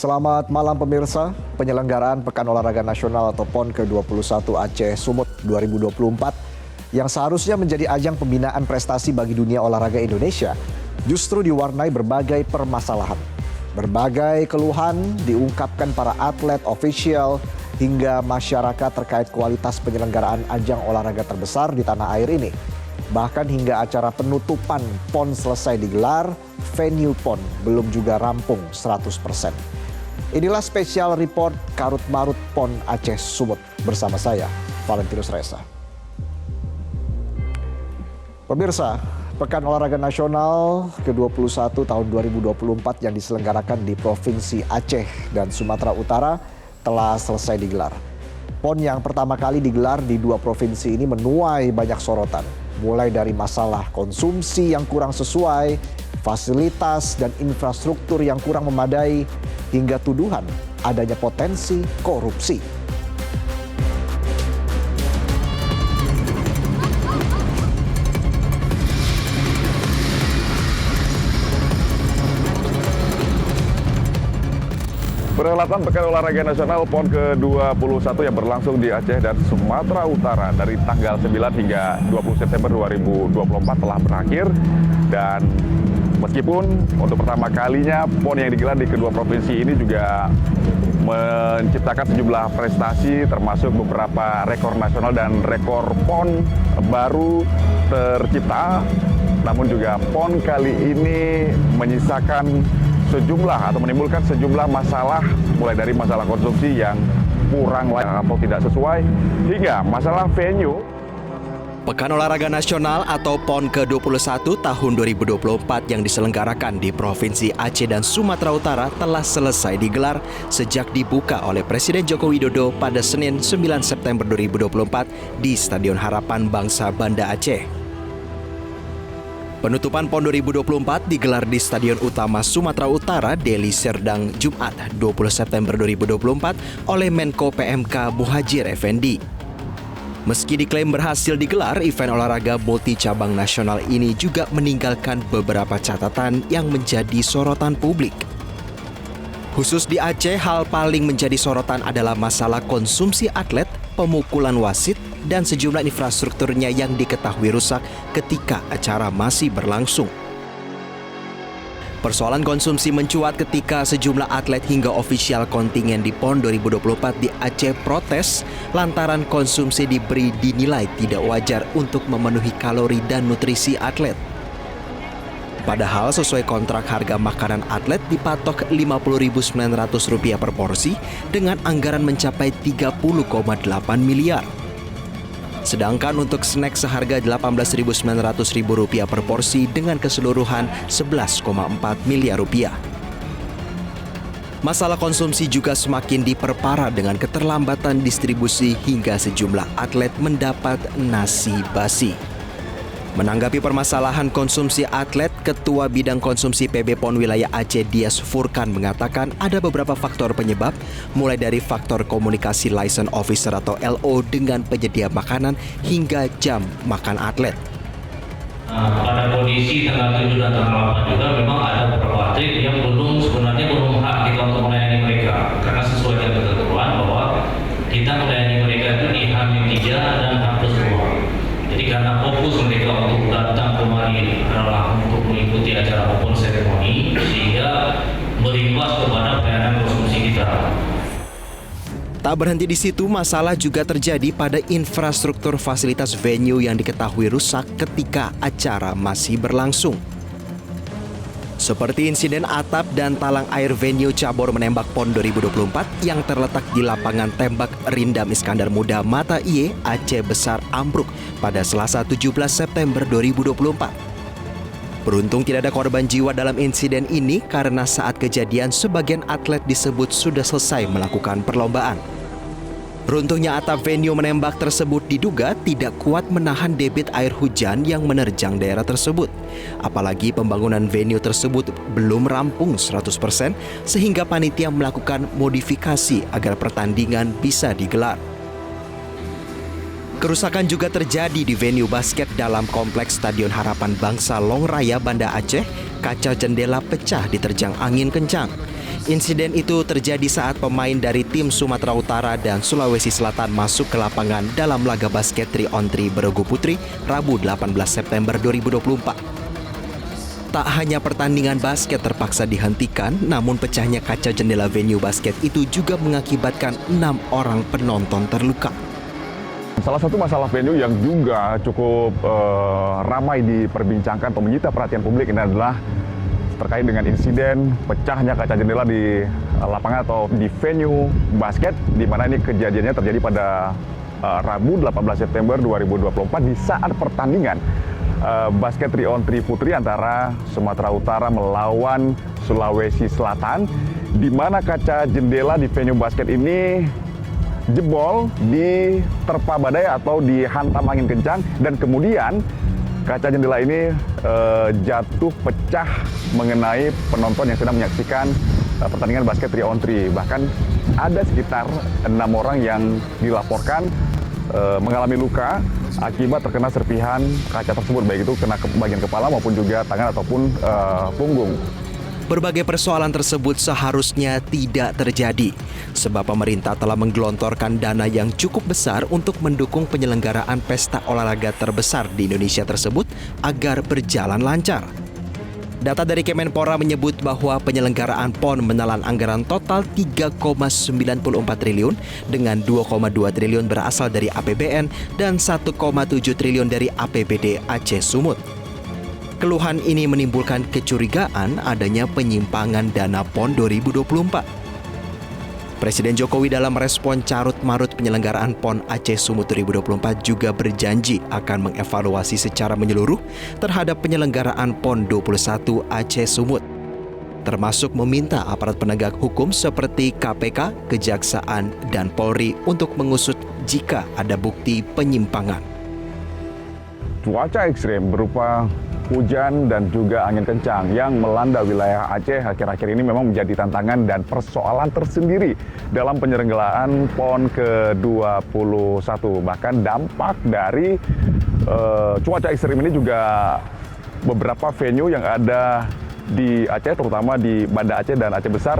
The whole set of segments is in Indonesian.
Selamat malam pemirsa, penyelenggaraan Pekan Olahraga Nasional atau PON ke-21 Aceh Sumut 2024 yang seharusnya menjadi ajang pembinaan prestasi bagi dunia olahraga Indonesia justru diwarnai berbagai permasalahan. Berbagai keluhan diungkapkan para atlet, ofisial, hingga masyarakat terkait kualitas penyelenggaraan ajang olahraga terbesar di tanah air ini. Bahkan hingga acara penutupan PON selesai digelar, venue PON belum juga rampung 100%. Inilah spesial report Karut Marut PON Aceh Sumut bersama saya, Valentinus Reza. Pemirsa, Pekan Olahraga Nasional ke-21 tahun 2024 yang diselenggarakan di Provinsi Aceh dan Sumatera Utara telah selesai digelar. PON yang pertama kali digelar di dua provinsi ini menuai banyak sorotan. Mulai dari masalah konsumsi yang kurang sesuai, fasilitas dan infrastruktur yang kurang memadai, hingga tuduhan adanya potensi korupsi. Perhelatan Pekan Olahraga Nasional PON ke-21 yang berlangsung di Aceh dan Sumatera Utara dari tanggal 9 hingga 20 September 2024 telah berakhir. Dan meskipun untuk pertama kalinya PON yang digelar di kedua provinsi ini juga menciptakan sejumlah prestasi termasuk beberapa rekor nasional dan rekor PON baru tercipta. Namun juga PON kali ini menyisakan atau menimbulkan sejumlah masalah, mulai dari masalah konsumsi yang kurang layak atau tidak sesuai, hingga masalah venue. Pekan Olahraga Nasional atau PON ke-21 tahun 2024 yang diselenggarakan di Provinsi Aceh dan Sumatera Utara telah selesai digelar sejak dibuka oleh Presiden Joko Widodo pada Senin 9 September 2024 di Stadion Harapan Bangsa Banda Aceh. Penutupan PON 2024 digelar di Stadion Utama Sumatera Utara, Deli Serdang, Jumat 20 September 2024 oleh Menko PMK Muhadjir Effendi. Meski diklaim berhasil digelar, event olahraga multi cabang nasional ini juga meninggalkan beberapa catatan yang menjadi sorotan publik. Khusus di Aceh, hal paling menjadi sorotan adalah masalah konsumsi atlet, pemukulan wasit, dan sejumlah infrastrukturnya yang diketahui rusak ketika acara masih berlangsung. Persoalan konsumsi mencuat ketika sejumlah atlet hingga ofisial kontingen di PON 2024 di Aceh protes lantaran konsumsi diberi dinilai tidak wajar untuk memenuhi kalori dan nutrisi atlet. Padahal sesuai kontrak harga makanan atlet dipatok Rp50.900 per porsi dengan anggaran mencapai 30,8 miliar. Sedangkan untuk snack seharga Rp18.900 per porsi dengan keseluruhan Rp11,4 miliar. Masalah konsumsi juga semakin diperparah dengan keterlambatan distribusi hingga sejumlah atlet mendapat nasi basi. Menanggapi permasalahan konsumsi atlet, Ketua Bidang Konsumsi PB PON Wilayah Aceh Dias Furkan mengatakan ada beberapa faktor penyebab, mulai dari faktor komunikasi license officer atau LO dengan penyedia makanan hingga jam makan atlet. Pada kondisi tanggal 7 dan tanggal 8 juga memang ada beberapa atlet yang sebenarnya belum hak kita untuk melayani mereka, karena sesuai dengan ketentuan bahwa kita melayani mereka itu di H-3 dan H+2. Jadi karena fokus mereka untuk datang kemari adalah untuk mengikuti acara maupun seremoni, sehingga berimbas kepada pelayanan konsumsi kita. Tak berhenti di situ, masalah juga terjadi pada infrastruktur fasilitas venue yang diketahui rusak ketika acara masih berlangsung. Seperti insiden atap dan talang air venue cabur menembak PON 2024 yang terletak di lapangan tembak Rindam Iskandar Muda Mata Iye, Aceh Besar ambruk pada Selasa 17 September 2024. Beruntung tidak ada korban jiwa dalam insiden ini karena saat kejadian sebagian atlet disebut sudah selesai melakukan perlombaan. Runtuhnya atap venue menembak tersebut diduga tidak kuat menahan debit air hujan yang menerjang daerah tersebut. Apalagi pembangunan venue tersebut belum rampung 100% sehingga panitia melakukan modifikasi agar pertandingan bisa digelar. Kerusakan juga terjadi di venue basket dalam kompleks Stadion Harapan Bangsa Long Raya Banda Aceh. Kaca jendela pecah diterjang angin kencang. Insiden itu terjadi saat pemain dari tim Sumatera Utara dan Sulawesi Selatan masuk ke lapangan dalam laga basket 3-on-3 Beregu Putri Rabu 18 September 2024. Tak hanya pertandingan basket terpaksa dihentikan, namun pecahnya kaca jendela venue basket itu juga mengakibatkan 6 orang penonton terluka. Salah satu masalah venue yang juga cukup ramai diperbincangkan atau menyita perhatian publik ini adalah terkait dengan insiden pecahnya kaca jendela di lapangan atau di venue basket, di mana ini kejadiannya terjadi pada Rabu 18 September 2024 di saat pertandingan basket 3-on-3 putri antara Sumatera Utara melawan Sulawesi Selatan, di mana kaca jendela di venue basket ini jebol, diterpa badai atau dihantam angin kencang, dan kemudian kaca jendela ini jatuh pecah mengenai penonton yang sedang menyaksikan pertandingan basket 3-on-3. Bahkan ada sekitar 6 orang yang dilaporkan mengalami luka akibat terkena serpihan kaca tersebut, baik itu kena ke bagian kepala maupun juga tangan ataupun punggung. Berbagai persoalan tersebut seharusnya tidak terjadi, sebab pemerintah telah menggelontorkan dana yang cukup besar untuk mendukung penyelenggaraan pesta olahraga terbesar di Indonesia tersebut agar berjalan lancar. Data dari Kemenpora menyebut bahwa penyelenggaraan PON menelan anggaran total 3,94 triliun dengan 2,2 triliun berasal dari APBN dan 1,7 triliun dari APBD Aceh Sumut. Keluhan ini menimbulkan kecurigaan adanya penyimpangan dana PON 2024. Presiden Jokowi dalam merespon carut-marut penyelenggaraan PON Aceh Sumut 2024 juga berjanji akan mengevaluasi secara menyeluruh terhadap penyelenggaraan PON 21 Aceh Sumut, termasuk meminta aparat penegak hukum seperti KPK, Kejaksaan, dan Polri untuk mengusut jika ada bukti penyimpangan. Cuaca ekstrim berupa hujan dan juga angin kencang yang melanda wilayah Aceh akhir-akhir ini memang menjadi tantangan dan persoalan tersendiri dalam penyelenggaraan PON ke-21. Bahkan dampak dari cuaca ekstrim ini juga beberapa venue yang ada di Aceh, terutama di Banda Aceh dan Aceh Besar,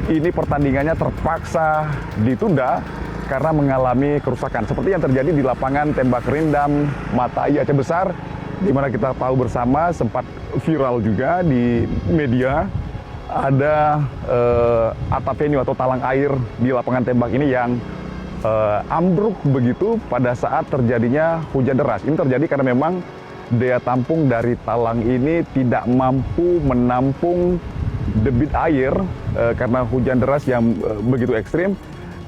ini pertandingannya terpaksa ditunda karena mengalami kerusakan. Seperti yang terjadi di lapangan tembak rindam Mata I Aceh Besar, di mana kita tahu bersama sempat viral juga di media, ada atap venue atau talang air di lapangan tembak ini yang ambruk begitu pada saat terjadinya hujan deras. Ini terjadi karena memang daya tampung dari talang ini tidak mampu menampung debit air karena hujan deras yang begitu ekstrim.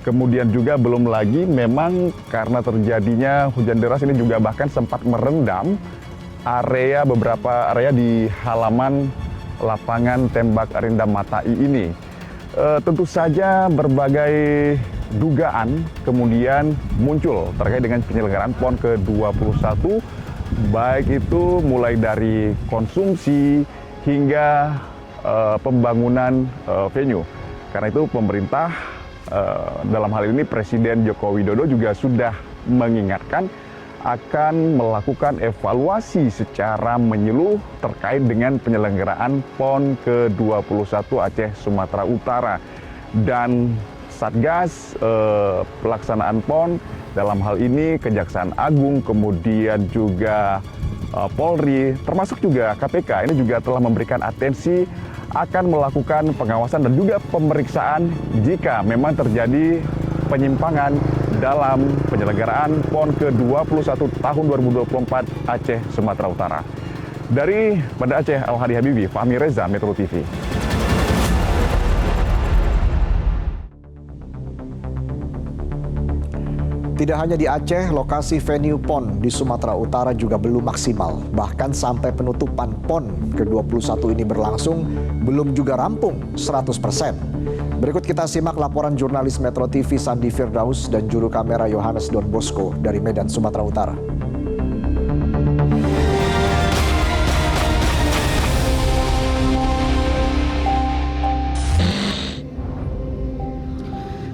Kemudian juga belum lagi memang karena terjadinya hujan deras ini juga bahkan sempat merendam beberapa area di halaman lapangan tembak rindam Mata I ini. Tentu saja berbagai dugaan kemudian muncul terkait dengan penyelenggaraan PON ke-21, baik itu mulai dari konsumsi hingga pembangunan venue. Karena itu pemerintah dalam hal ini Presiden Joko Widodo juga sudah mengingatkan akan melakukan evaluasi secara menyeluruh terkait dengan penyelenggaraan PON ke-21 Aceh Sumatera Utara. Dan Satgas pelaksanaan PON dalam hal ini Kejaksaan Agung, kemudian juga Polri, termasuk juga KPK, ini juga telah memberikan atensi akan melakukan pengawasan dan juga pemeriksaan jika memang terjadi penyimpangan dalam penyelenggaraan PON ke-21 tahun 2024 Aceh Sumatera Utara. Dari Banda Aceh, Al-Hadi Habibi, Fahmi Reza, Metro TV. Tidak hanya di Aceh, lokasi venue PON di Sumatera Utara juga belum maksimal. Bahkan sampai penutupan PON ke-21 ini berlangsung, belum juga rampung 100%. Berikut kita simak laporan jurnalis Metro TV Sandi Firdaus dan juru kamera Yohanes Don Bosco dari Medan, Sumatera Utara.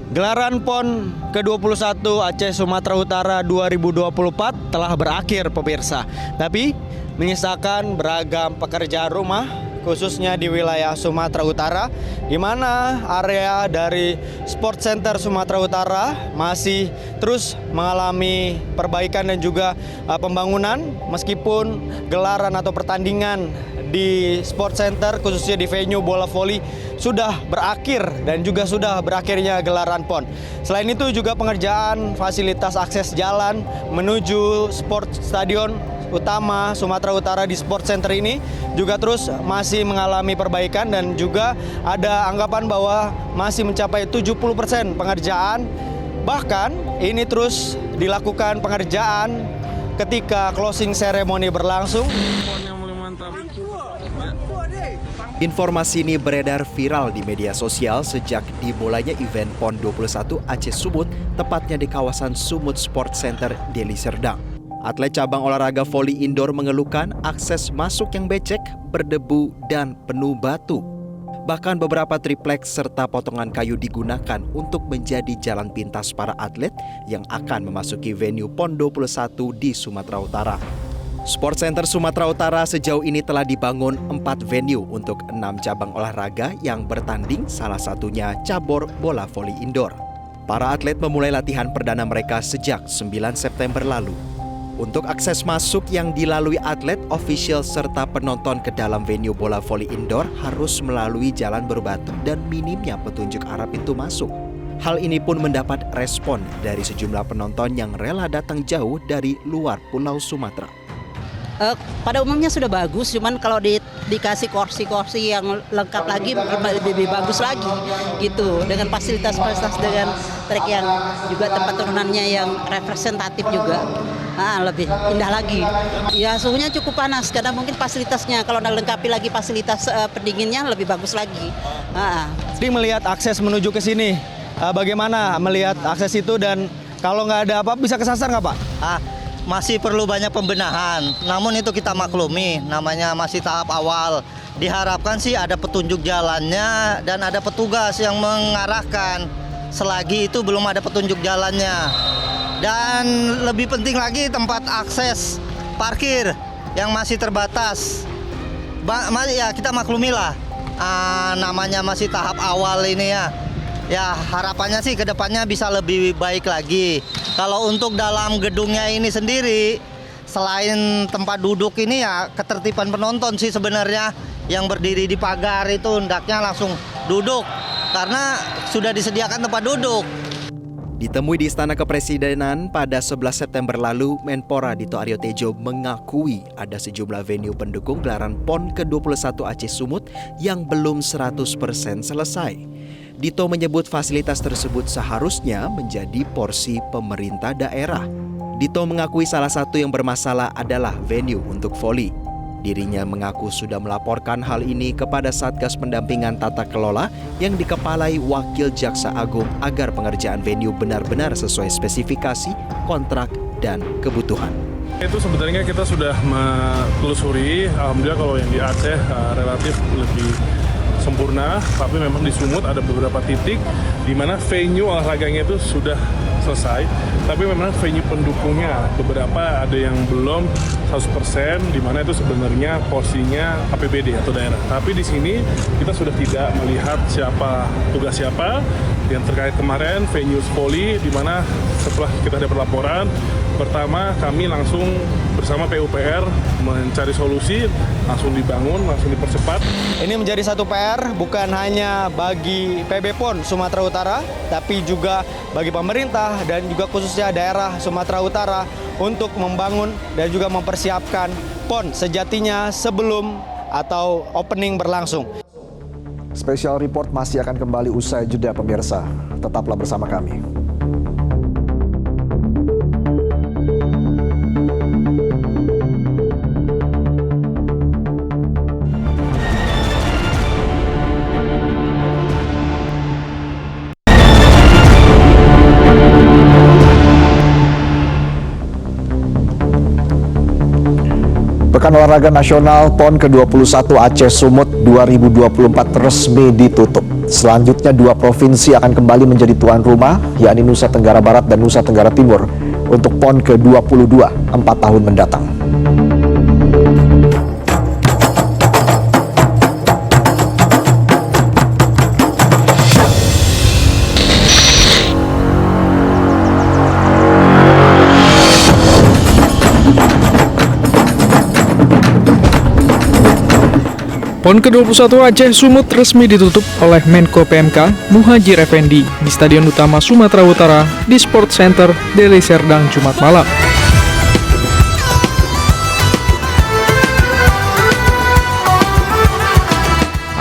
Gelaran PON ke-21 Aceh Sumatera Utara 2024 telah berakhir pemirsa. Tapi menyisakan beragam pekerjaan rumah khususnya di wilayah Sumatera Utara, di mana area dari Sport Center Sumatera Utara masih terus mengalami perbaikan dan juga pembangunan, meskipun gelaran atau pertandingan di Sport Center khususnya di venue bola voli sudah berakhir dan juga sudah berakhirnya gelaran PON. Selain itu juga pengerjaan fasilitas akses jalan menuju Sport Stadion utama Sumatera Utara di Sport Center ini juga terus masih mengalami perbaikan, dan juga ada anggapan bahwa masih mencapai 70% pengerjaan. Bahkan ini terus dilakukan pengerjaan ketika closing ceremony berlangsung. Informasi ini beredar viral di media sosial sejak dimulainya event PON 21 Aceh Sumut, tepatnya di kawasan Sumut Sport Center, Deli Serdang. Atlet cabang olahraga voli indoor mengeluhkan akses masuk yang becek, berdebu, dan penuh batu. Bahkan beberapa triplex serta potongan kayu digunakan untuk menjadi jalan pintas para atlet yang akan memasuki venue PON 21 di Sumatera Utara. Sport Center Sumatera Utara sejauh ini telah dibangun 4 venue untuk 6 cabang olahraga yang bertanding, salah satunya cabur bola voli indoor. Para atlet memulai latihan perdana mereka sejak 9 September lalu. Untuk akses masuk yang dilalui atlet, ofisial serta penonton ke dalam venue bola voli indoor harus melalui jalan berbatu dan minimnya petunjuk arah pintu masuk. Hal ini pun mendapat respon dari sejumlah penonton yang rela datang jauh dari luar Pulau Sumatera. Pada umumnya sudah bagus, cuman kalau dikasih kursi-kursi yang lengkap lagi lebih bagus lagi gitu, dengan fasilitas-fasilitas, dengan trek yang juga tempat turunannya yang representatif juga. Lebih indah lagi. Ya suhunya cukup panas karena mungkin fasilitasnya kalau lengkapi lagi fasilitas pendinginnya lebih bagus lagi. Jadi melihat akses menuju ke sini, bagaimana melihat akses itu, dan kalau nggak ada apa bisa kesasar nggak Pak? Masih perlu banyak pembenahan, namun itu kita maklumi, namanya masih tahap awal. Diharapkan sih ada petunjuk jalannya dan ada petugas yang mengarahkan. Selagi itu belum ada petunjuk jalannya. Dan lebih penting lagi tempat akses parkir yang masih terbatas. Ya kita maklumilah, namanya masih tahap awal ini ya. Ya harapannya sih kedepannya bisa lebih baik lagi. Kalau untuk dalam gedungnya ini sendiri, selain tempat duduk ini ya ketertiban penonton sih sebenarnya. Yang berdiri di pagar itu hendaknya langsung duduk karena sudah disediakan tempat duduk. Ditemui di Istana Kepresidenan pada 11 September lalu, Menpora Dito Aryo Tejo mengakui ada sejumlah venue pendukung gelaran PON ke-21 Aceh Sumut yang belum 100% selesai. Dito menyebut fasilitas tersebut seharusnya menjadi porsi pemerintah daerah. Dito mengakui salah satu yang bermasalah adalah venue untuk voli. Dirinya mengaku sudah melaporkan hal ini kepada Satgas Pendampingan Tata Kelola yang dikepalai Wakil Jaksa Agung agar pengerjaan venue benar-benar sesuai spesifikasi, kontrak, dan kebutuhan. Itu sebenarnya kita sudah menelusuri, alhamdulillah kalau yang di Aceh relatif lebih sempurna, tapi memang di Sumut ada beberapa titik di mana venue olahraganya itu sudah selesai, tapi memang venue pendukungnya beberapa ada yang belum 100%, di mana itu sebenarnya porsinya APBD atau daerah. Tapi di sini kita sudah tidak melihat tugas siapa yang terkait kemarin venue voli, di mana setelah kita dapat laporan, pertama kami langsung bersama PUPR mencari solusi, langsung dibangun, langsung dipercepat. Ini menjadi satu PR bukan hanya bagi PB PON Sumatera Utara, tapi juga bagi pemerintah dan juga khususnya daerah Sumatera Utara untuk membangun dan juga mempersiapkan PON sejatinya sebelum atau opening berlangsung. Special Report masih akan kembali usai jeda pemirsa. Tetaplah bersama kami. Pekan Olahraga Nasional PON ke-21 Aceh Sumut 2024 resmi ditutup. Selanjutnya 2 provinsi akan kembali menjadi tuan rumah, yakni Nusa Tenggara Barat dan Nusa Tenggara Timur untuk PON ke-22 4 tahun mendatang. PON ke-21 Aceh Sumut resmi ditutup oleh Menko PMK Muhadjir Effendi di Stadion Utama Sumatera Utara di Sport Center Deli Serdang Jumat malam.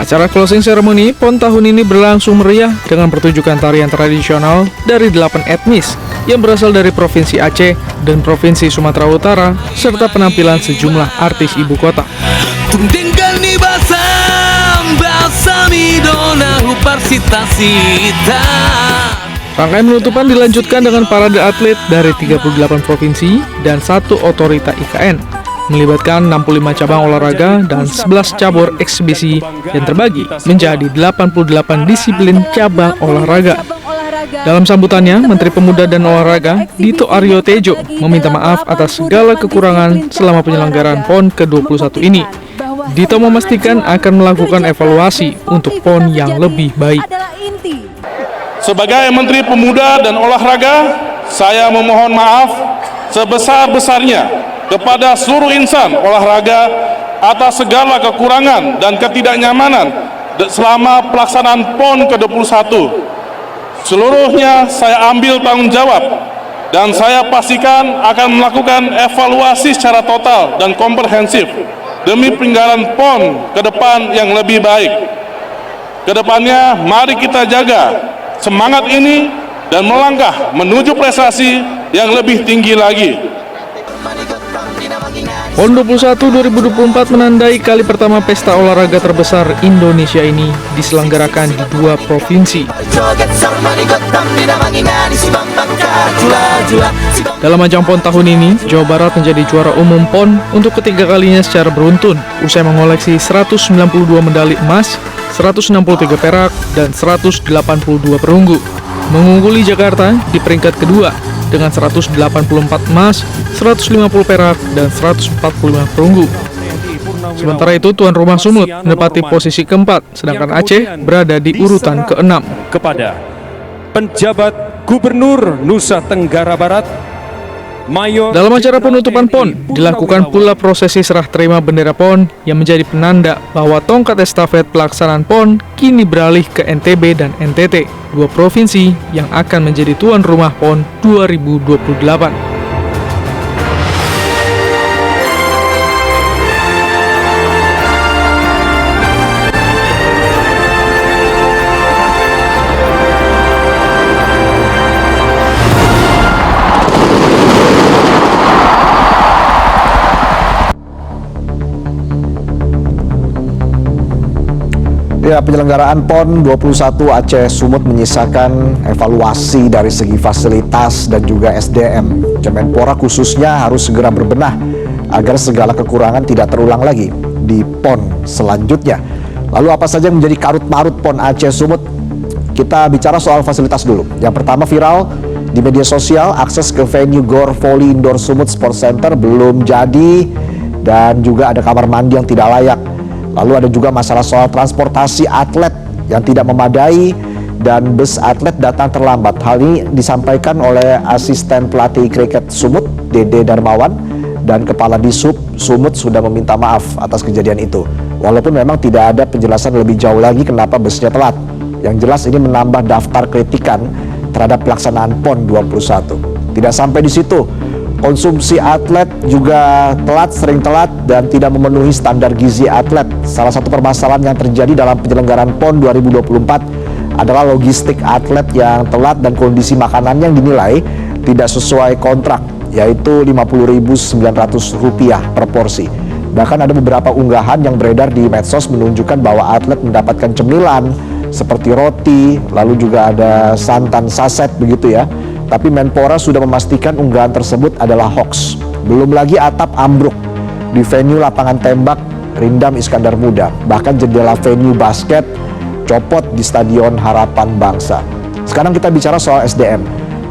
Acara closing ceremony PON tahun ini berlangsung meriah dengan pertunjukan tarian tradisional dari 8 etnis yang berasal dari Provinsi Aceh dan Provinsi Sumatera Utara, serta penampilan sejumlah artis ibu kota. Rangkaian penutupan dilanjutkan dengan parade atlet dari 38 provinsi dan 1 otorita IKN, melibatkan 65 cabang olahraga dan 11 cabur eksibisi yang terbagi menjadi 88 disiplin cabang olahraga. Dalam sambutannya, Menteri Pemuda dan Olahraga Dito Aryo Tejo meminta maaf atas segala kekurangan selama penyelenggaraan PON ke-21 ini. Dito memastikan akan melakukan evaluasi untuk PON yang lebih baik. Sebagai Menteri Pemuda dan Olahraga, saya memohon maaf sebesar-besarnya kepada seluruh insan olahraga atas segala kekurangan dan ketidaknyamanan selama pelaksanaan PON ke-21. Seluruhnya saya ambil tanggung jawab dan saya pastikan akan melakukan evaluasi secara total dan komprehensif demi penyelenggaraan PON ke depan yang lebih baik. Kedepannya, mari kita jaga semangat ini dan melangkah menuju prestasi yang lebih tinggi lagi. PON 21 2024 menandai kali pertama pesta olahraga terbesar Indonesia ini diselenggarakan di 2 provinsi. Dalam ajang PON tahun ini, Jawa Barat menjadi juara umum PON untuk ketiga kalinya secara beruntun, usai mengoleksi 192 medali emas, 163 perak, dan 182 perunggu. Mengungguli Jakarta di peringkat kedua dengan 184 emas, 150 perak, dan 145 perunggu. Sementara itu, tuan rumah Sumut menempati posisi keempat, sedangkan Aceh berada di urutan ke-6. Kepada penjabat Gubernur Nusa Tenggara Barat, Mayor. Dalam acara penutupan PON, dilakukan pula prosesi serah terima bendera PON yang menjadi penanda bahwa tongkat estafet pelaksanaan PON kini beralih ke NTB dan NTT, 2 provinsi yang akan menjadi tuan rumah PON 2028. Ya, penyelenggaraan PON 21 Aceh Sumut menyisakan evaluasi dari segi fasilitas dan juga SDM. Kemenpora khususnya harus segera berbenah agar segala kekurangan tidak terulang lagi di PON selanjutnya. Lalu apa saja yang menjadi karut-marut PON Aceh Sumut? Kita bicara soal fasilitas dulu. Yang pertama, viral di media sosial, akses ke venue GOR Volley Indoor Sumut Sport Center belum jadi dan juga ada kamar mandi yang tidak layak. Lalu ada juga masalah soal transportasi atlet yang tidak memadai dan bus atlet datang terlambat. Hal ini disampaikan oleh asisten pelatih kriket Sumut, Dede Darmawan, dan Kepala Disub Sumut sudah meminta maaf atas kejadian itu. Walaupun memang tidak ada penjelasan lebih jauh lagi kenapa busnya telat. Yang jelas ini menambah daftar kritikan terhadap pelaksanaan PON 21. Tidak sampai di situ. Konsumsi atlet juga sering telat dan tidak memenuhi standar gizi atlet. Salah satu permasalahan yang terjadi dalam penyelenggaraan PON 2024 adalah logistik atlet yang telat dan kondisi makanan yang dinilai tidak sesuai kontrak, yaitu Rp50.900 per porsi. Bahkan ada beberapa unggahan yang beredar di medsos menunjukkan bahwa atlet mendapatkan cemilan seperti roti, lalu juga ada santan saset begitu ya. Tapi Menpora sudah memastikan unggahan tersebut adalah hoax. Belum lagi atap ambruk di venue lapangan tembak Rindam Iskandar Muda. Bahkan jendela venue basket copot di Stadion Harapan Bangsa. Sekarang kita bicara soal SDM.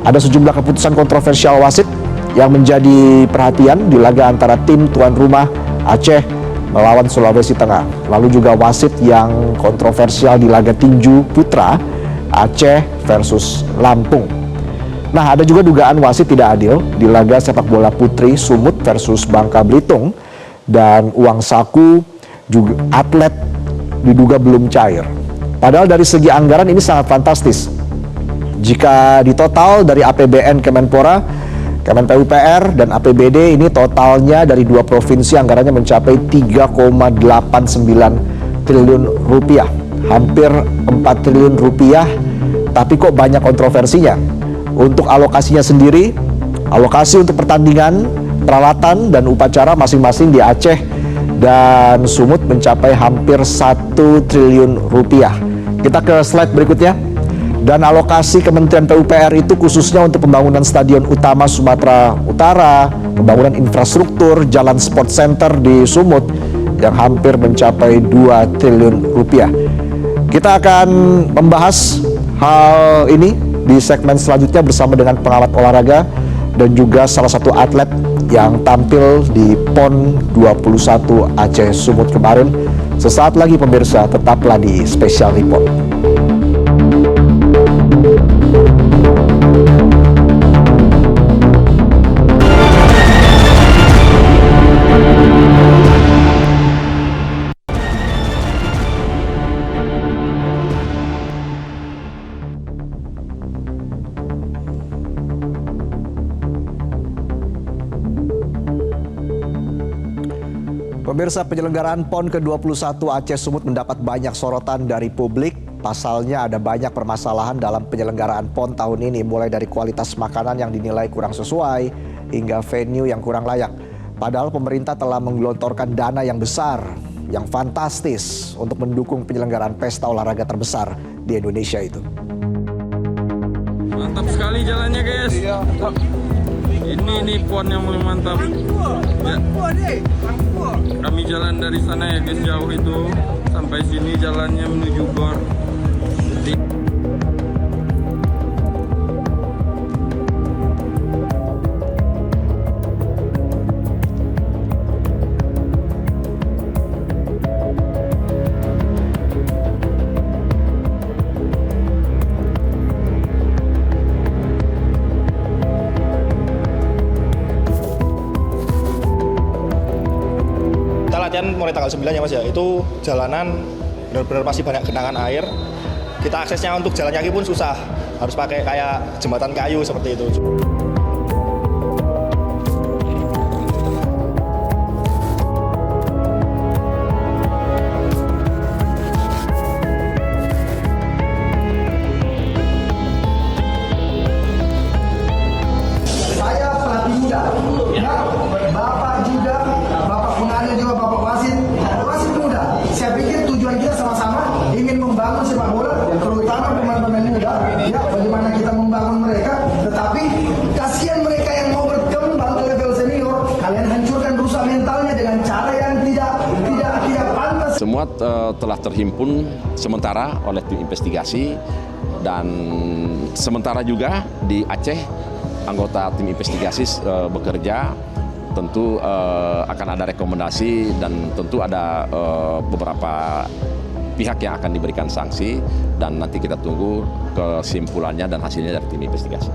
Ada sejumlah keputusan kontroversial wasit yang menjadi perhatian di laga antara tim tuan rumah Aceh melawan Sulawesi Tengah. Lalu juga wasit yang kontroversial di laga tinju putra Aceh versus Lampung. Nah, ada juga dugaan wasit tidak adil di laga sepak bola putri Sumut versus Bangka Belitung dan uang saku juga atlet diduga belum cair. Padahal dari segi anggaran ini sangat fantastis. Jika ditotal dari APBN Kemenpora, Kemen PUPR, dan APBD, ini totalnya dari dua provinsi anggarannya mencapai 3,89 triliun rupiah. Hampir 4 triliun rupiah, tapi kok banyak kontroversinya. Untuk alokasinya sendiri, alokasi untuk pertandingan, peralatan, dan upacara masing-masing di Aceh dan Sumut mencapai hampir 1 triliun rupiah. Kita ke slide berikutnya. Dan alokasi Kementerian PUPR itu khususnya untuk pembangunan Stadion Utama Sumatera Utara, pembangunan infrastruktur, jalan sport center di Sumut yang hampir mencapai 2 triliun rupiah. Kita akan membahas hal ini di segmen selanjutnya bersama dengan pengamat olahraga dan juga salah satu atlet yang tampil di PON 21 Aceh Sumut kemarin. Sesaat lagi pemirsa, tetaplah di Special Report. Pemirsa, penyelenggaraan PON ke-21 Aceh Sumut mendapat banyak sorotan dari publik. Pasalnya ada banyak permasalahan dalam penyelenggaraan PON tahun ini, mulai dari kualitas makanan yang dinilai kurang sesuai hingga venue yang kurang layak. Padahal pemerintah telah menggelontorkan dana yang besar, yang fantastis untuk mendukung penyelenggaraan pesta olahraga terbesar di Indonesia itu. Mantap sekali jalannya, guys. Ini nih PON yang paling mantap. Ya. Kami jalan dari sana ya guys, jauh itu sampai sini jalannya menuju GOR. Latihan mulai tanggal 9 ya Mas ya, itu jalanan benar-benar masih banyak genangan air. Kita aksesnya untuk jalan kaki pun susah, harus pakai kayak jembatan kayu seperti itu. Saya pelatih muda, ya, Bapak juga, Bapak pengalir juga, Bapak wasit muda. Saya pikir tujuan kita sama-sama ingin membangun sepak bola, terutama pemain-pemain muda. Ya, bagaimana kita membangun mereka, tetapi kasihan mereka yang mau berkembang ke level senior, kalian hancurkan, rusak mentalnya dengan cara yang tidak pantas. Semua telah terhimpun sementara oleh tim investigasi, dan sementara juga di Aceh anggota tim investigasi bekerja. Tentu akan ada rekomendasi dan tentu ada beberapa pihak yang akan diberikan sanksi, dan nanti kita tunggu kesimpulannya dan hasilnya dari tim investigasi.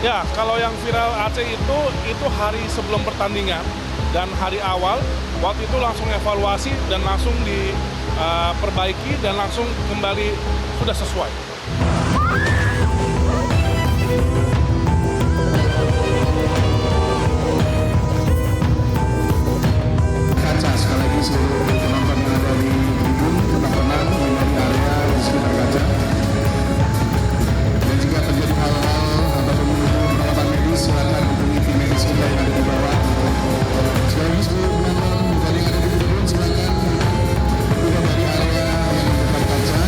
Ya, kalau yang viral Aceh itu hari sebelum pertandingan dan hari awal, waktu itu langsung evaluasi dan langsung diperbaiki dan langsung kembali sudah sesuai. Kaca sekali lagi seluruh penonton yang ada di tribun tetap tenang, menghindari area di sekitar kaca. Dan jika terjadi hal-hal atau membutuhkan perawatan medis, silakan hubungi tim medis kita yang ada di bawah. Sekali lagi seluruh penonton yang ada di tribun silakan keluar dari area yang dekat kaca.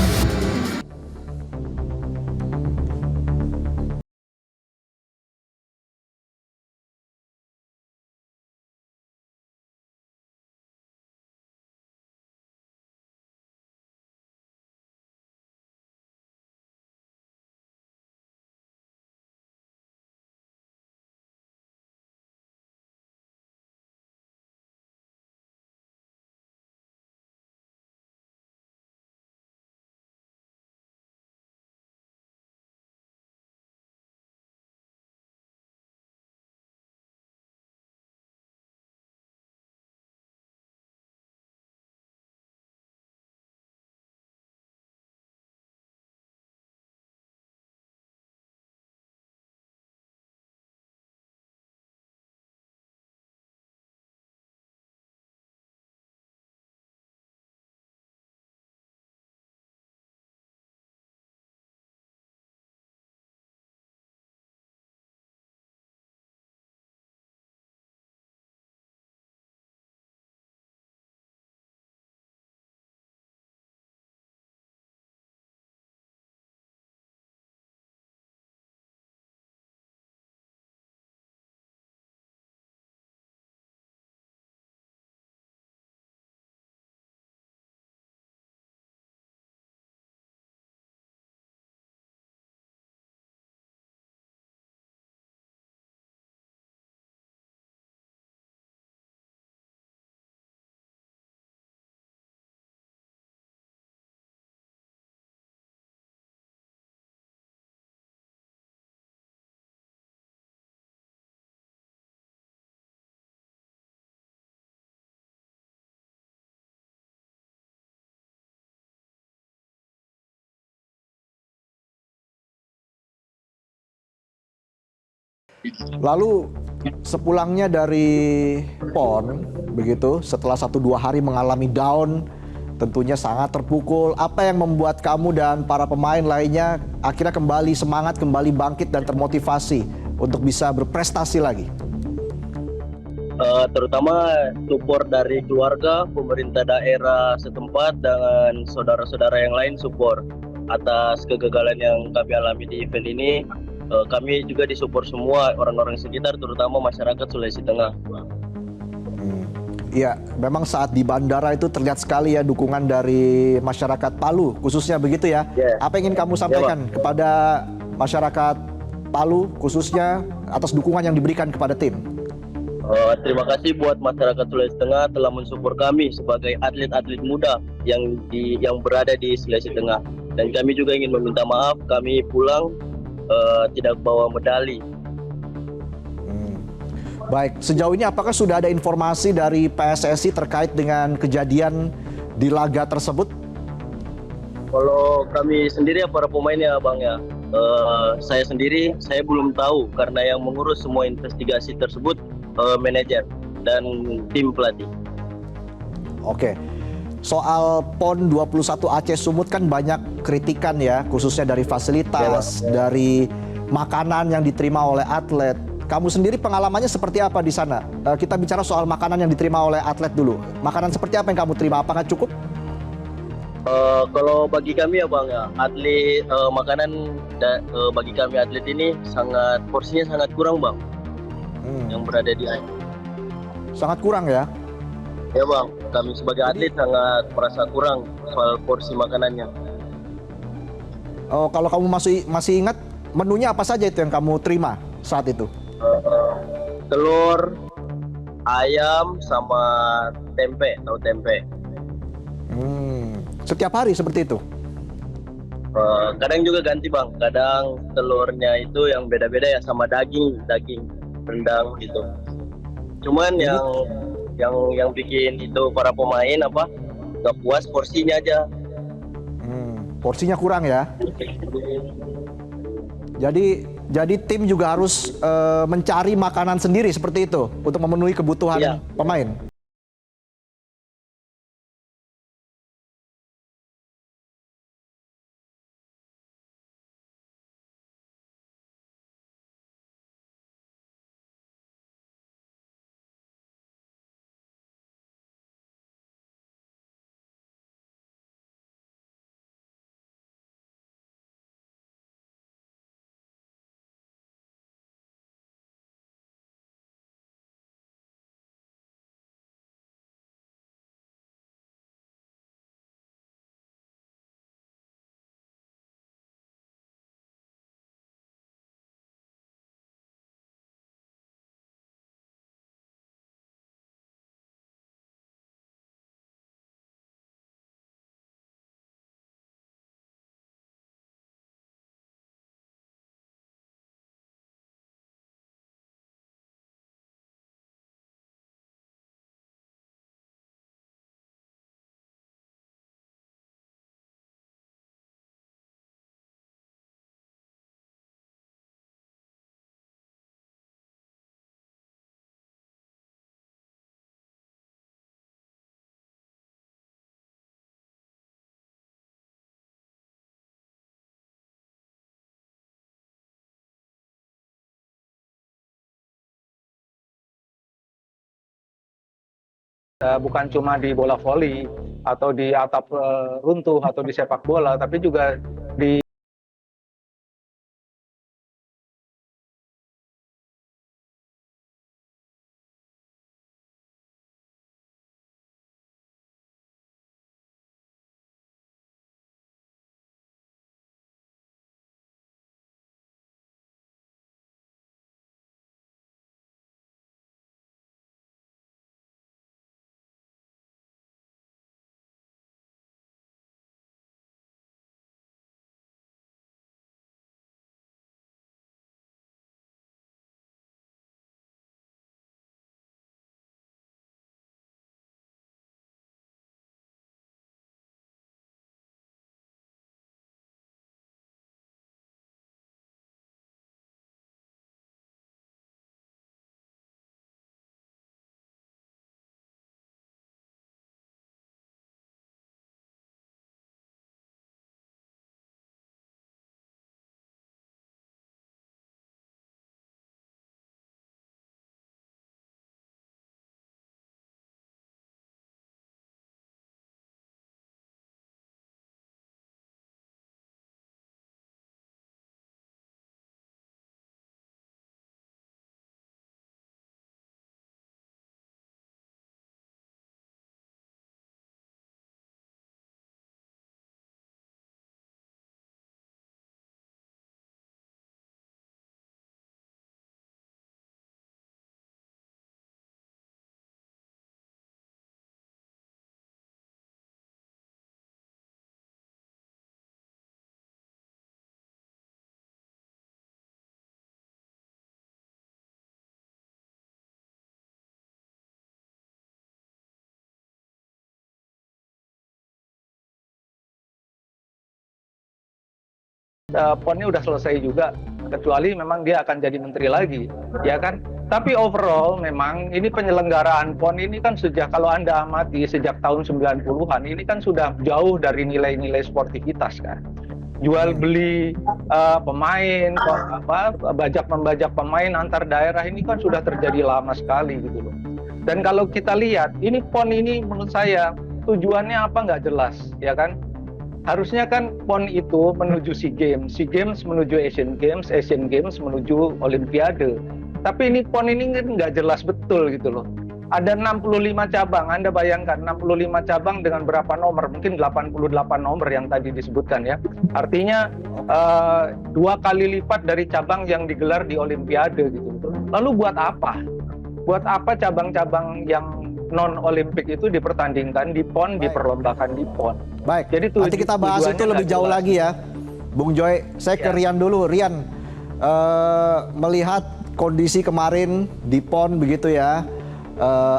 Lalu sepulangnya dari PON, begitu, setelah 1-2 hari mengalami down, tentunya sangat terpukul. Apa yang membuat kamu dan para pemain lainnya akhirnya kembali semangat, kembali bangkit dan termotivasi untuk bisa berprestasi lagi? Terutama support dari keluarga, pemerintah daerah setempat, dan saudara-saudara yang lain support atas kegagalan yang kami alami di event ini. Kami juga disupport semua orang-orang sekitar, terutama masyarakat Sulawesi Tengah. Iya, memang saat di bandara itu terlihat sekali ya dukungan dari masyarakat Palu, khususnya begitu ya. Apa yang ingin kamu sampaikan kepada masyarakat Palu, khususnya atas dukungan yang diberikan kepada tim? Terima kasih buat masyarakat Sulawesi Tengah telah mensupport kami sebagai atlet-atlet muda yang berada di Sulawesi Tengah. Dan kami juga ingin meminta maaf, kami pulang tidak bawa medali. Baik, sejauh ini apakah sudah ada informasi dari PSSI terkait dengan kejadian di laga tersebut? Kalau kami sendiri para pemainnya Bang ya, saya sendiri saya belum tahu karena yang mengurus semua investigasi tersebut manajer dan tim pelatih. Oke. Soal PON 21 Aceh Sumut kan banyak kritikan ya, khususnya dari fasilitas, dari makanan yang diterima oleh atlet. Kamu sendiri pengalamannya seperti apa di sana? Kita bicara soal makanan yang diterima oleh atlet dulu. Makanan seperti apa yang kamu terima? Apakah cukup? Kalau bagi kami ya Bang ya, atlet makanan bagi kami atlet ini porsinya sangat kurang Bang. Yang berada di air. Sangat kurang ya? Ya Bang, kami sebagai atlet sangat merasa kurang soal porsi makanannya. Oh, kalau kamu masih ingat menunya apa saja itu yang kamu terima saat itu? Telur, ayam, sama tempe, tahu tempe. Setiap hari seperti itu? Kadang juga ganti Bang, kadang telurnya itu yang beda-beda ya, sama daging rendang gitu. Cuman yang bikin itu para pemain nggak puas porsinya aja. Porsinya kurang ya? Jadi tim juga harus mencari makanan sendiri seperti itu untuk memenuhi kebutuhan pemain. Bukan cuma di bola voli atau di atap runtuh atau di sepak bola, tapi juga di PON-nya udah selesai juga, kecuali memang dia akan jadi menteri lagi, ya kan? Tapi overall memang ini penyelenggaraan PON ini kan kalau Anda amati sejak tahun 90-an ini kan sudah jauh dari nilai-nilai sportivitas kan. Jual beli pemain, bajak-membajak pemain antar daerah ini kan sudah terjadi lama sekali gitu loh. Dan kalau kita lihat, ini PON ini menurut saya tujuannya apa nggak jelas, ya kan? Harusnya kan PON itu menuju SEA Games menuju Asian Games menuju Olimpiade. Tapi ini PON ini nggak jelas betul gitu loh. Ada 65 cabang, Anda bayangkan 65 cabang dengan berapa nomor? Mungkin 88 nomor yang tadi disebutkan ya. Artinya 2 kali lipat dari cabang yang digelar di Olimpiade gitu. Lalu buat apa? Buat apa cabang-cabang yang non-Olimpik itu dipertandingkan di PON, diperlombakan di PON? Baik, jadi nanti kita bahas itu lebih jauh lagi ya. Bung Joy, saya ke Rian dulu. Rian, melihat kondisi kemarin di PON begitu ya,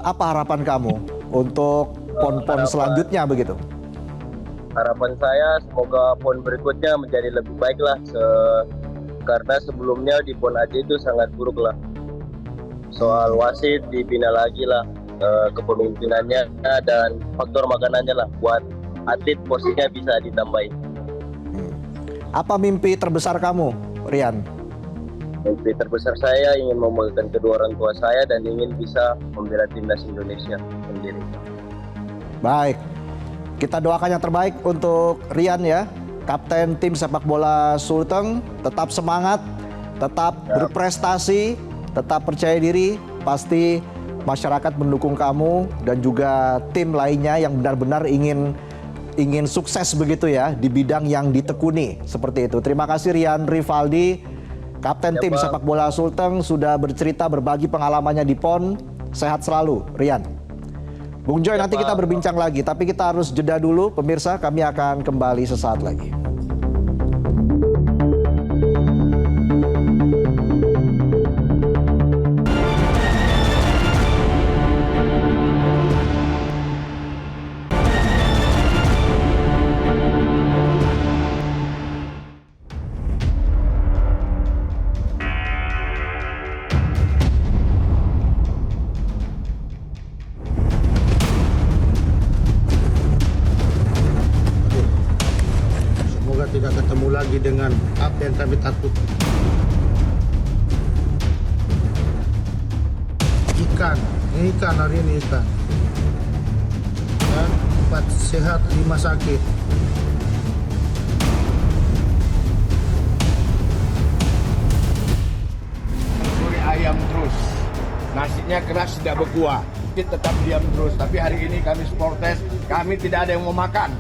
apa harapan kamu untuk PON-PON selanjutnya begitu? Harapan saya semoga PON berikutnya menjadi lebih baik lah, karena sebelumnya di PON Aceh itu sangat buruk lah. Soal wasit dibina lagi lah, kepemimpinannya dan faktor makanannya lah, buat atlet porsinya bisa ditambahin. Apa mimpi terbesar kamu, Rian? Mimpi terbesar saya ingin membanggakan kedua orang tua saya dan ingin bisa membela timnas Indonesia sendiri. Baik, kita doakan yang terbaik untuk Rian ya, Kapten Tim Sepak Bola Sulteng. Tetap semangat, tetap berprestasi, tetap percaya diri. Pasti masyarakat mendukung kamu dan juga tim lainnya yang benar-benar ingin sukses begitu ya di bidang yang ditekuni seperti itu. Terima kasih Rian Rivaldi, Kapten Tim Sepak Bola Sulteng, sudah bercerita berbagi pengalamannya di PON. Sehat selalu Rian. Bung Joy, nanti kita berbincang lagi, tapi kita harus jeda dulu pemirsa, kami akan kembali sesaat lagi. Tidak ketemu lagi dengan apa yang kami takut. Ikan hari ini ikan. Dan 4 sehat, 5 sakit. Suri ayam terus. Nasinya keras tidak berkuah. Kita tetap diam terus. Tapi hari ini kami supporters, kami tidak ada yang mau makan.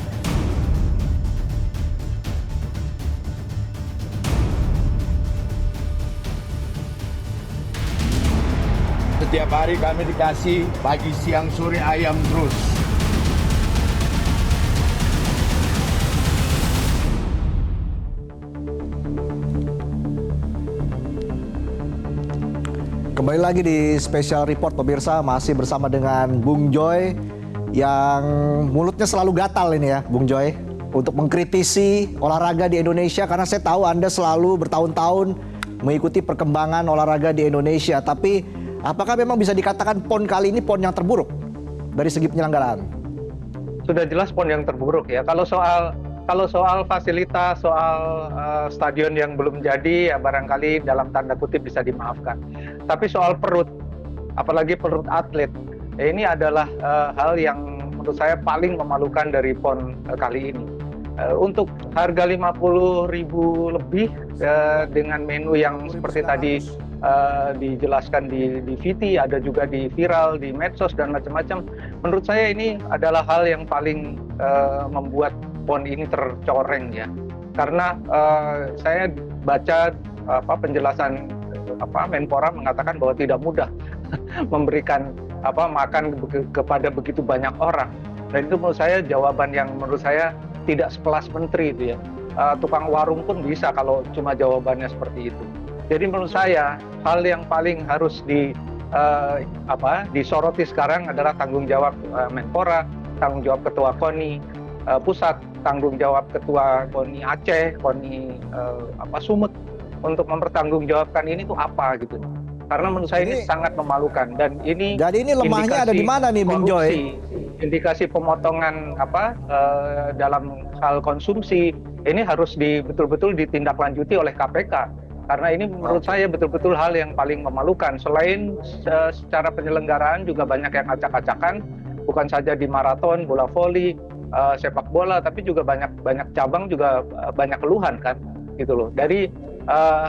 Setiap hari kami dikasih pagi, siang, sore ayam terus. Kembali lagi di Special Report pemirsa, masih bersama dengan Bung Joy yang mulutnya selalu gatal ini ya Bung Joy, untuk mengkritisi olahraga di Indonesia, karena saya tahu Anda selalu bertahun-tahun mengikuti perkembangan olahraga di Indonesia. Tapi apakah memang bisa dikatakan PON kali ini PON yang terburuk dari segi penyelenggaraan? Sudah jelas PON yang terburuk ya. Kalau soal fasilitas, soal stadion yang belum jadi, ya barangkali dalam tanda kutip bisa dimaafkan. Tapi soal perut, apalagi perut atlet, ya ini adalah hal yang menurut saya paling memalukan dari PON kali ini. Untuk harga 50.000 lebih dengan menu yang seperti tadi dijelaskan di VT, ada juga di viral, di medsos dan macam-macam. Menurut saya ini adalah hal yang paling membuat PON ini tercoreng ya. Karena saya baca penjelasan Menpora mengatakan bahwa tidak mudah memberikan makan kepada begitu banyak orang. Dan itu menurut saya jawaban yang menurut saya tidak sekelas menteri itu ya. Tukang warung pun bisa kalau cuma jawabannya seperti itu. Jadi menurut saya hal yang paling harus disoroti sekarang adalah tanggung jawab Menpora, tanggung jawab Ketua KONI pusat tanggung jawab Ketua KONI Aceh, KONI Sumut untuk mempertanggungjawabkan ini tuh apa gitu. Karena menurut saya ini sangat memalukan dan ini. Jadi ini lemahnya ada di mana nih, Bung Joy? Indikasi pemotongan dalam hal konsumsi ini harus betul-betul ditindaklanjuti oleh KPK. Karena ini menurut saya betul-betul hal yang paling memalukan. Selain secara penyelenggaraan juga banyak yang acak-acakan, bukan saja di maraton, bola voli, sepak bola, tapi juga banyak cabang juga banyak keluhan kan, gitu loh. Dari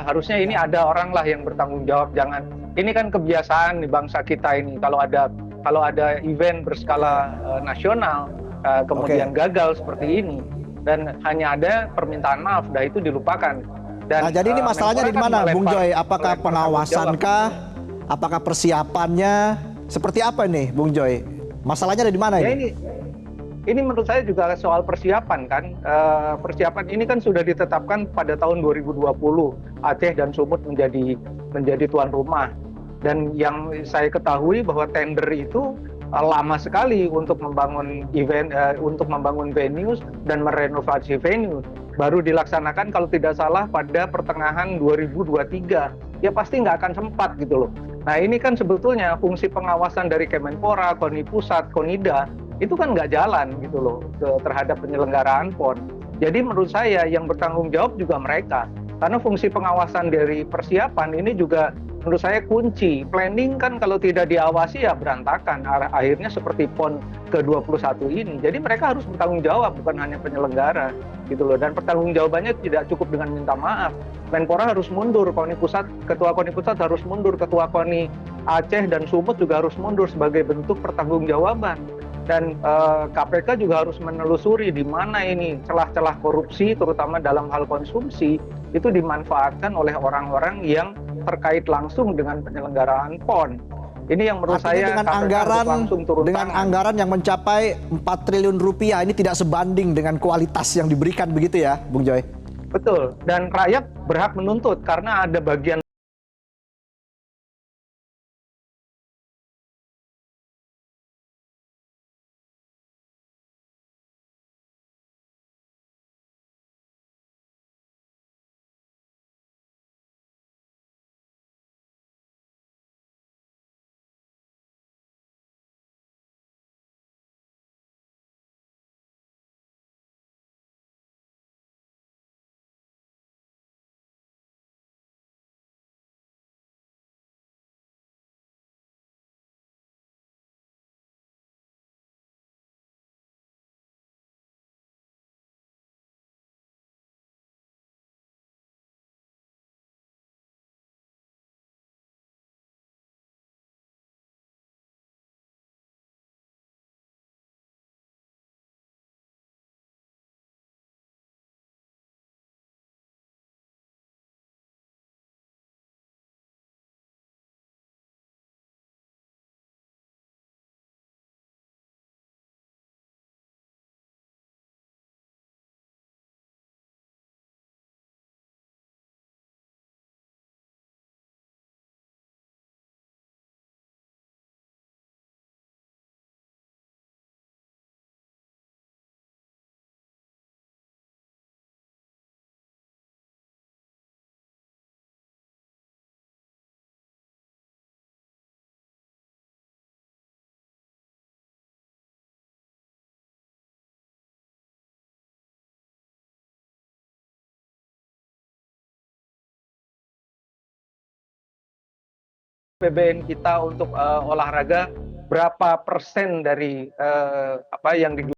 harusnya ini ada orang lah yang bertanggung jawab. Jangan, ini kan kebiasaan di bangsa kita ini kalau ada event berskala nasional kemudian gagal seperti ini dan hanya ada permintaan maaf, dah itu dilupakan. Dan, jadi ini masalahnya di mana, Bung Joy? Apakah pengawasankah? Apakah persiapannya? Seperti apa nih, Bung Joy? Masalahnya ada di mana ini? Ini menurut saya juga soal persiapan kan. Persiapan ini kan sudah ditetapkan pada tahun 2020 Aceh dan Sumut menjadi tuan rumah. Dan yang saya ketahui bahwa tender itu lama sekali untuk membangun event, untuk membangun venues dan merenovasi venue. Baru dilaksanakan kalau tidak salah pada pertengahan 2023. Ya pasti nggak akan sempat gitu loh. Nah ini kan sebetulnya fungsi pengawasan dari Kemenpora, KONI Pusat, KONIDA itu kan nggak jalan gitu loh terhadap penyelenggaraan PON. Jadi menurut saya yang bertanggung jawab juga mereka. Karena fungsi pengawasan dari persiapan ini juga menurut saya kunci. Planning kan kalau tidak diawasi ya berantakan. Akhirnya seperti PON ke-21 ini. Jadi mereka harus bertanggung jawab, bukan hanya penyelenggara gitu loh. Dan pertanggungjawabannya tidak cukup dengan minta maaf. Menpora harus mundur, KONI Pusat, Ketua KONI Pusat harus mundur, Ketua KONI Aceh dan Sumut juga harus mundur sebagai bentuk pertanggungjawaban. Dan KPK juga harus menelusuri di mana ini celah-celah korupsi, terutama dalam hal konsumsi, itu dimanfaatkan oleh orang-orang yang terkait langsung dengan penyelenggaraan PON. Ini yang menurut saya dengan anggaran yang mencapai 4 triliun rupiah ini tidak sebanding dengan kualitas yang diberikan begitu ya, Bung Joy? Betul, dan rakyat berhak menuntut karena ada bagian APBN kita untuk olahraga berapa persen dari yang di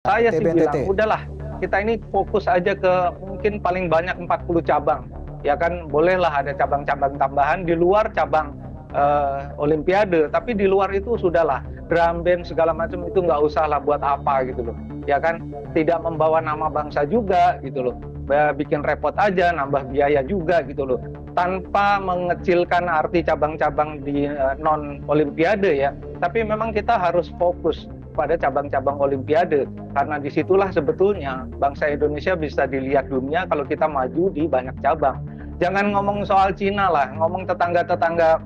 Saya sih TBNTT. bilang, udahlah, kita ini fokus aja ke mungkin paling banyak 40 cabang. Ya kan, bolehlah ada cabang-cabang tambahan di luar cabang Olimpiade, tapi di luar itu sudahlah, drum band segala macam itu nggak usah lah, buat apa gitu loh. Ya kan, tidak membawa nama bangsa juga gitu loh. Bikin repot aja, nambah biaya juga gitu loh. Tanpa mengecilkan arti cabang-cabang di non Olimpiade ya, tapi memang kita harus fokus pada cabang-cabang Olimpiade, karena disitulah sebetulnya bangsa Indonesia bisa dilihat dunia kalau kita maju di banyak cabang. Jangan ngomong soal Cina lah, ngomong tetangga-tetangga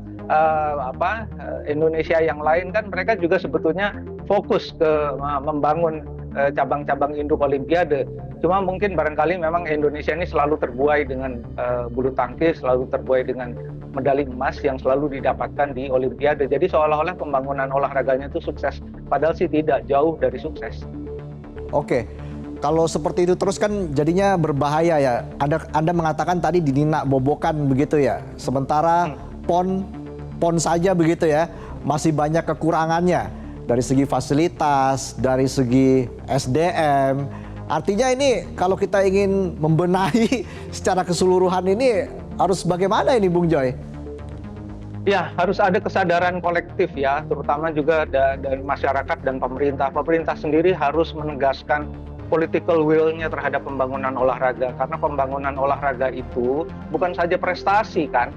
Indonesia yang lain kan, mereka juga sebetulnya fokus ke membangun cabang-cabang induk Olimpiade. Cuma mungkin barangkali memang Indonesia ini selalu terbuai dengan bulu tangkis, selalu terbuai dengan medali emas yang selalu didapatkan di Olimpiade. Jadi seolah-olah pembangunan olahraganya itu sukses, padahal sih tidak, jauh dari sukses. Oke, kalau seperti itu terus kan jadinya berbahaya ya. Anda mengatakan tadi dininak bobokan begitu ya. Sementara PON saja begitu ya, masih banyak kekurangannya dari segi fasilitas, dari segi SDM. Artinya ini kalau kita ingin membenahi secara keseluruhan ini harus bagaimana ini Bung Joy? Ya, harus ada kesadaran kolektif ya, terutama juga dari masyarakat dan pemerintah. Pemerintah sendiri harus menegaskan political will-nya terhadap pembangunan olahraga, karena pembangunan olahraga itu bukan saja prestasi kan.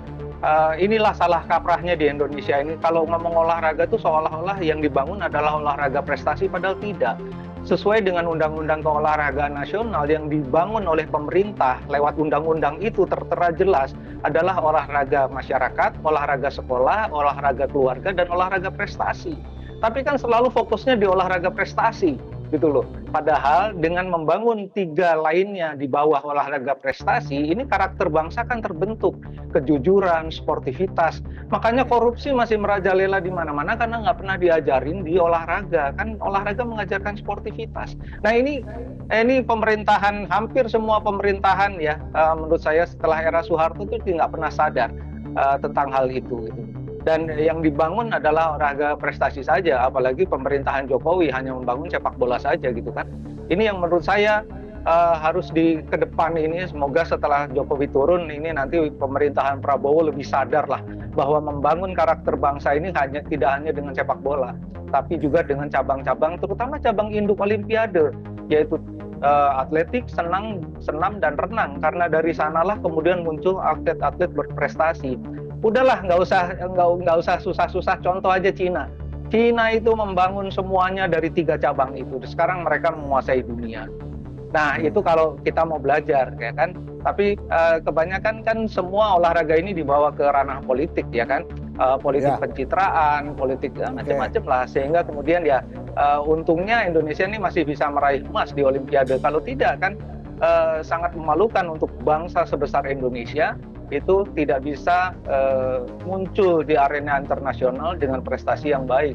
Inilah salah kaprahnya di Indonesia ini. Kalau ngomong olahraga itu seolah-olah yang dibangun adalah olahraga prestasi, padahal tidak. Sesuai dengan Undang-Undang Keolahragaan Nasional yang dibangun oleh pemerintah lewat undang-undang itu tertera jelas adalah olahraga masyarakat, olahraga sekolah, olahraga keluarga, dan olahraga prestasi. Tapi kan selalu fokusnya di olahraga prestasi, gitu loh. Padahal dengan membangun 3 lainnya di bawah olahraga prestasi, ini karakter bangsa kan terbentuk. Kejujuran, sportivitas. Makanya korupsi masih merajalela di mana-mana karena nggak pernah diajarin di olahraga. Kan olahraga mengajarkan sportivitas. Nah ini pemerintahan, hampir semua pemerintahan ya, menurut saya setelah era Soeharto itu nggak pernah sadar tentang hal itu. Gitu. Dan yang dibangun adalah olahraga prestasi saja, apalagi pemerintahan Jokowi hanya membangun sepak bola saja gitu kan. Ini yang menurut saya harus ke depan ini, semoga setelah Jokowi turun ini nanti pemerintahan Prabowo lebih sadar lah bahwa membangun karakter bangsa ini tidak hanya dengan sepak bola, tapi juga dengan cabang-cabang, terutama cabang induk Olimpiade, yaitu atletik, senam dan renang, karena dari sanalah kemudian muncul atlet-atlet berprestasi. Udahlah, nggak usah susah-susah. Contoh aja Cina itu membangun semuanya dari 3 cabang itu. Sekarang mereka menguasai dunia. Nah itu kalau kita mau belajar ya kan. Tapi kebanyakan kan semua olahraga ini dibawa ke ranah politik ya kan. Politik pencitraan, politik macam-macam lah. Sehingga kemudian ya untungnya Indonesia ini masih bisa meraih emas di Olimpiade. Kalau tidak kan sangat memalukan untuk bangsa sebesar Indonesia itu tidak bisa muncul di arena internasional dengan prestasi yang baik.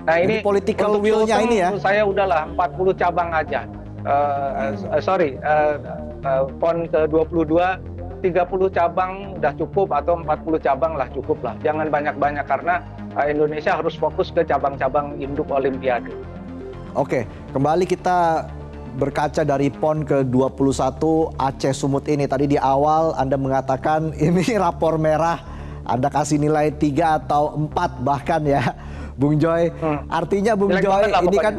Nah ini political will-nya ini ya. Saya udahlah 40 cabang aja. PON ke-22 30 cabang udah cukup, atau 40 cabang lah cukup lah. Jangan banyak-banyak karena Indonesia harus fokus ke cabang-cabang induk Olimpiade. Oke, kembali kita berkaca dari PON ke-21 Aceh Sumut ini. Tadi di awal Anda mengatakan ini rapor merah, Anda kasih nilai 3 atau 4 bahkan ya, Bung Joy. Artinya Bung Joy ini kan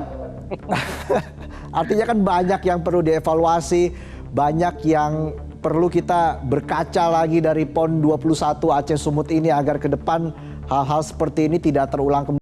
artinya kan banyak yang perlu dievaluasi, banyak yang perlu kita berkaca lagi dari PON 21 Aceh Sumut ini agar ke depan hal-hal seperti ini tidak terulang kembali.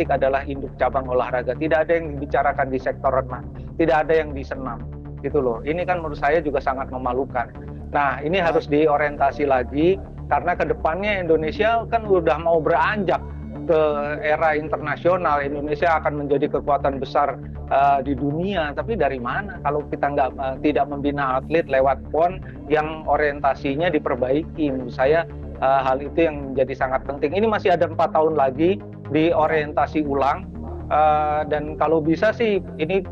atletik adalah induk cabang olahraga. Tidak ada yang dibicarakan di sektor renang, tidak ada yang di senam, gitu loh. Ini kan menurut saya juga sangat memalukan. Nah, ini harus diorientasi lagi karena kedepannya Indonesia kan udah mau beranjak ke era internasional. Indonesia akan menjadi kekuatan besar di dunia, tapi dari mana kalau kita tidak membina atlet lewat PON yang orientasinya diperbaiki? Menurut saya hal itu yang menjadi sangat penting. Ini masih ada 4 tahun lagi diorientasi ulang, dan kalau bisa sih ini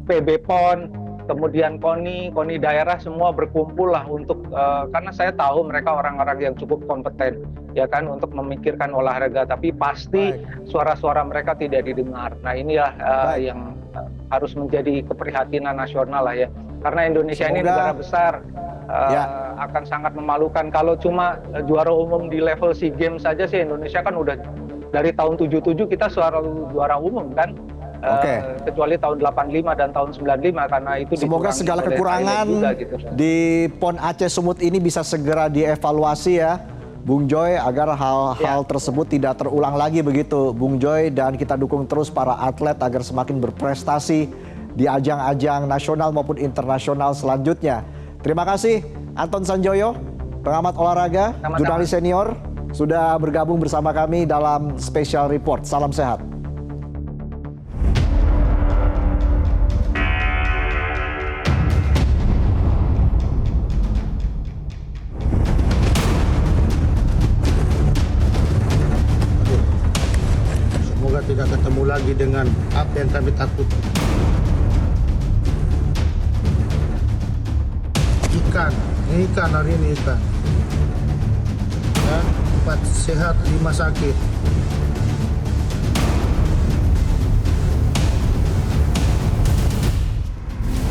PB PON, kemudian KONI daerah semua berkumpul lah untuk karena saya tahu mereka orang-orang yang cukup kompeten ya kan untuk memikirkan olahraga, tapi pasti suara-suara mereka tidak didengar. Nah, inilah yang harus menjadi keprihatinan nasional lah ya, karena Indonesia ini negara besar. Akan sangat memalukan kalau cuma juara umum di level SEA Games saja sih. Indonesia kan udah dari tahun 77 kita juara umum kan. Kecuali tahun 85 dan tahun 95 karena itu semoga segala kekurangan juga, gitu. Di PON Aceh Sumut ini bisa segera dievaluasi ya Bung Joy, agar hal-hal tersebut tidak terulang lagi begitu Bung Joy, dan kita dukung terus para atlet agar semakin berprestasi di ajang-ajang nasional maupun internasional selanjutnya. Terima kasih Anton Sanjoyo, pengamat olahraga, jurnalis senior, sudah bergabung bersama kami dalam Special Report. Salam sehat. Semoga tidak ketemu lagi dengan apa yang kami takutkan. Ikan hari ini ikan. Dan 4 sehat 5 sakit.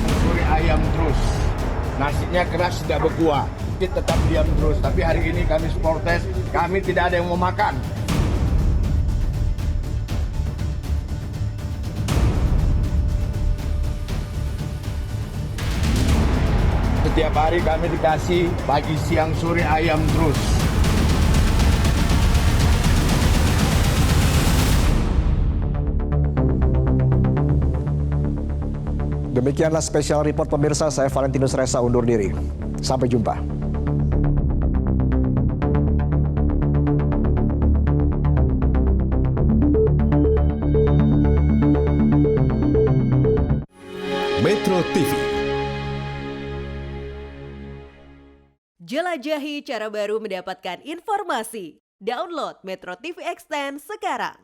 Sore ayam terus, nasinya keras tidak berkuah, kita tetap diam terus. Tapi hari ini kami supporters, kami tidak ada yang mau makan. Setiap hari kami dikasih pagi, siang, sore ayam terus. Demikianlah Special Report pemirsa, saya Valentinus Reza undur diri. Sampai jumpa. Metro TV. Jelajahi cara baru mendapatkan informasi. Download Metro TV Extend sekarang.